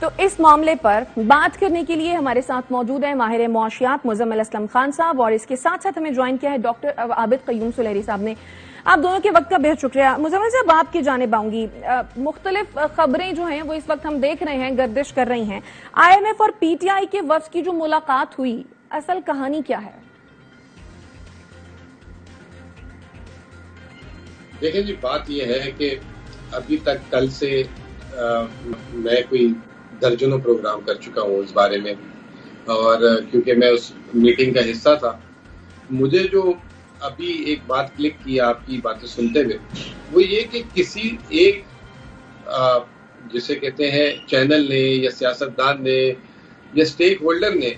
तो इस मामले पर बात करने के लिए हमारे साथ मौजूद है माहिर मुआशियात मुजम्मिल असलम खान साहब, और इसके साथ साथ हमें ज्वाइन किया है डॉक्टर आबिद क़य्यूम सुलहरी साहब ने। आप दोनों के वक्त का बेहद शुक्रिया। मुजम्मिल साहब, आपकी जानिब आऊंगी। मुख्तलिफ खबरें जो हैं वो इस वक्त हम देख रहे हैं, गर्दिश कर रही हैं। IMF और PTI के वफ्द की जो मुलाकात हुई, असल कहानी क्या है? देखिए जी, बात यह है कि अभी तक कल से मैं कोई दर्जनों प्रोग्राम कर चुका हूँ इस बारे में, और क्योंकि मैं उस मीटिंग का हिस्सा था, मुझे जो अभी एक बात क्लिक की आपकी बातें सुनते हुए, वो ये कि किसी एक जिसे कहते हैं चैनल ने या सियासतदान ने या स्टेक होल्डर ने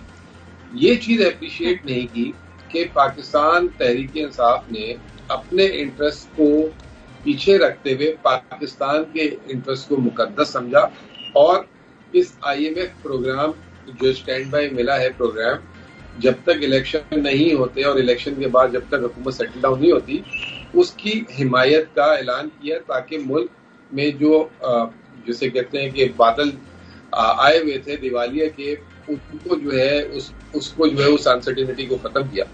ये चीज़ अप्रिशिएट नहीं की कि पाकिस्तान तहरीक इंसाफ ने अपने इंटरेस्ट को पीछे रखते हुए पाकिस्तान के इंटरेस्ट को मुकद्दस समझा, और इस IMF प्रोग्राम जो स्टैंड बाय मिला है प्रोग्राम, जब तक इलेक्शन नहीं होते और इलेक्शन के बाद जब तक हुकूमत सेटल डाउन नहीं होती, उसकी हिमायत का ऐलान किया, ताकि मुल्क में जो जिसे कहते हैं कि बादल आए हुए थे दिवालिया के, उनको जो है उसको जो है उस अनसर्टेनिटी को खत्म किया,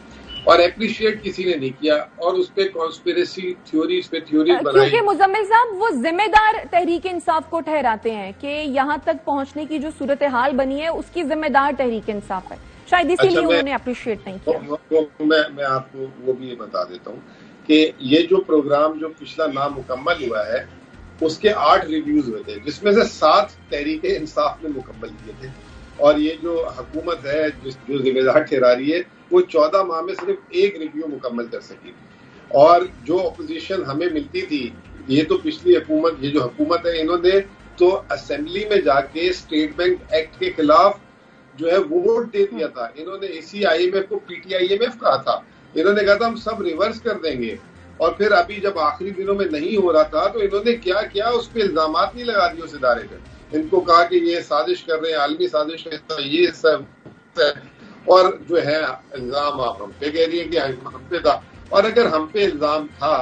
और एप्रिशिएट किसी ने नहीं किया, और उस पे कॉन्स्पिरेसी थ्योरीज पे थ्योरीज बनाई। क्योंकि मुजम्मिल साहब वो जिम्मेदार तहरीक इंसाफ को ठहराते हैं कि यहाँ तक पहुँचने की जो सूरत हाल बनी है उसकी जिम्मेदार तहरीक इंसाफ है, शायद इसीलिए उन्होंने अप्रिशिएट नहीं किया। मैं आपको वो भी बता देता हूँ कि ये जो प्रोग्राम जो पिछला नामुकम्मल हुआ है, उसके 8 रिव्यूज हुए थे, जिसमें से 7 तहरीक इंसाफ ने मुकम्मल किए थे, और ये जो हुकूमत है जो जिम्मेदार ठहरा रही है, वो 14 माह में सिर्फ 1 रिव्यू मुकम्मल कर सकी। और जो अपोजिशन हमें मिलती थी, ये तो पिछली हुकूमत, ये जो हुकूमत है, इन्होंने तो असेंबली में जाके स्टेट बैंक एक्ट के खिलाफ जो है वोट दे दिया था। इन्होंने इसी IMF को PTIMF कहा था, इन्होंने कहा था हम सब रिवर्स कर देंगे, और फिर अभी जब आखिरी दिनों में नहीं हो रहा था तो इन्होंने क्या किया, उस पर इल्जामात नहीं लगा दिए उस इदारे पे। इनको कहा कि ये साजिश कर रहे हैं, आलमी साजिश है, ये सब, और जो है इल्जाम आप हम पे कह रही है कि हम पे था, और अगर हम पे इल्जाम था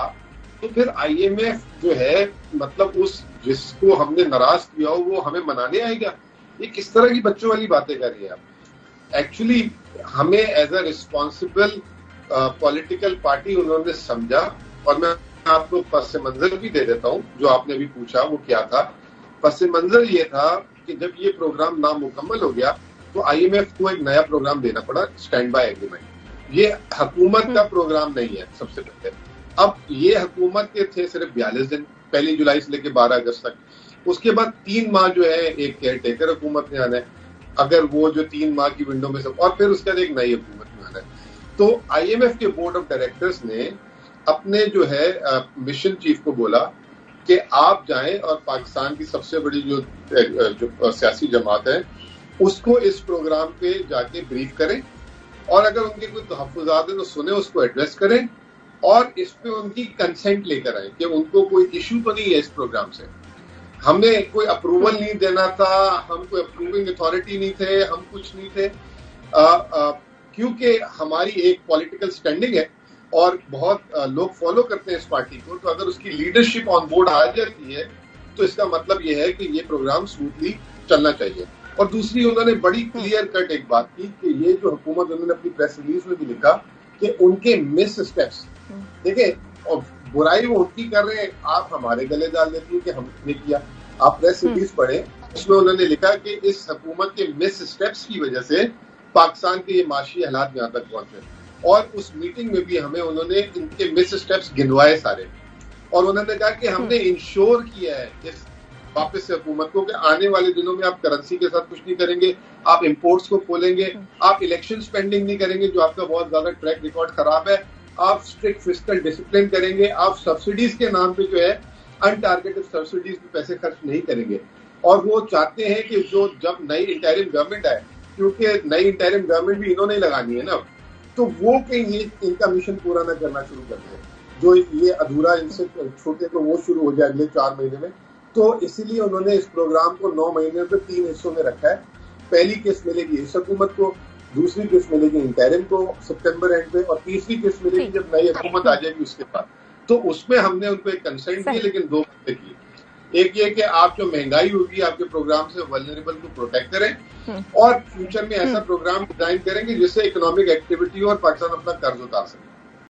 तो फिर IMF जो है, मतलब उस जिसको हमने नाराज किया हो वो हमें मनाने आएगा? ये किस तरह की बच्चों वाली बातें कर रही हैं आप? एक्चुअली हमें as a responsible political party उन्होंने समझा, और मैं आपको पस मंजर भी दे देता हूं, जो आपने भी पूछा वो क्या था। पस मंजर ये था कि जब ये प्रोग्राम नामुकम्मल हो गया तो IMF को एक नया प्रोग्राम देना पड़ा, स्टैंड बाय एग्रीमेंट। ये हुकूमत का प्रोग्राम नहीं है सबसे पहले। अब ये हुकूमत के थे सिर्फ 42 दिन, 1 जुलाई से लेकर 12 अगस्त तक। उसके बाद 3 माह जो है एक केयर टेकर हुकूमत में आना है, अगर वो जो 3 माह की विंडो में सब, और फिर उसके बाद एक नई हुकूमत में आना है। तो IMF के बोर्ड ऑफ डायरेक्टर्स ने अपने जो है मिशन चीफ को बोला कि आप जाएं और पाकिस्तान की सबसे बड़ी जो सियासी जमात है उसको इस प्रोग्राम पे जाके ब्रीफ करें, और अगर उनके कोई तहफ्फुज़ात हैं तो सुने, उसको एड्रेस करें, और इस पे उनकी कंसेंट लेकर आए कि उनको कोई इशू तो नहीं है इस प्रोग्राम से। हमने कोई अप्रूवल नहीं देना था, हम कोई अप्रूविंग अथॉरिटी नहीं थे, हम कुछ नहीं थे, क्योंकि हमारी एक पॉलिटिकल स्टैंडिंग है और बहुत लोग फॉलो करते हैं इस पार्टी को, तो अगर उसकी लीडरशिप ऑन बोर्ड आ जाती है तो इसका मतलब यह है कि ये प्रोग्राम स्मूथली चलना चाहिए। और दूसरी, उन्होंने बड़ी क्लियर कट एक बात की कि ये जो हुकूमत, उन्होंने अपनी प्रेस रिलीज में भी लिखा कि उनके मिस स्टेप्स, देखिए, और बुराई वो उनकी कर रहे हैं, आप हमारे गले डाल देती है कि हमने किया। आप प्रेस रिलीज पढ़े, उसमें उन्होंने लिखा कि इस हुकूमत के मिस स्टेप्स की वजह से पाकिस्तान के ये माशी हालात यहाँ तक पहुंचे। और उस मीटिंग में भी हमें उन्होंने इनके मिस स्टेप्स गिनवाए सारे, और उन्होंने कहा कि हमने इंश्योर किया है इस वापस से हुकूमत को कि आने वाले दिनों में आप करेंसी के साथ कुछ नहीं करेंगे, आप इंपोर्ट्स को खोलेंगे, आप इलेक्शन स्पेंडिंग नहीं करेंगे जो आपका बहुत ज्यादा ट्रैक रिकॉर्ड खराब है, आप स्ट्रिक्ट फिस्कल डिसिप्लिन करेंगे, आप सब्सिडीज के नाम पे जो है अनटारगेटेड सब्सिडीज पे पैसे खर्च नहीं करेंगे। और वो चाहते हैं कि जो जब नई इंटरिम गवर्नमेंट आए, क्योंकि नई इंटरिम गवर्नमेंट भी इन्होंने लगानी है ना, तो वो कहीं ये इनका मिशन पूरा न करना शुरू कर दें, जो ये अधूरा इनसे छोटे तो वो शुरू हो जाए अगले 4 महीने में। तो इसीलिए उन्होंने इस प्रोग्राम को 9 महीने में 3 हिस्सों में रखा है। पहली किस्त मिलेगी इस हुकूमत को, दूसरी किस्त मिलेगी इंटरिम को सितंबर एंड पे, और तीसरी किस्त मिलेगी जब नई हुकूमत आ जाएगी उसके बाद। तो उसमें हमने उनको एक कंसेंट दी, लेकिन 2 महीने की। एक ये कि आप जो महंगाई होगी आपके प्रोग्राम से वल्नरेबल को प्रोटेक्ट करें और फ्यूचर में ऐसा प्रोग्राम डिजाइन करेंगे जिससे इकोनॉमिक एक्टिविटी और पाकिस्तान अपना कर्ज उतार सके।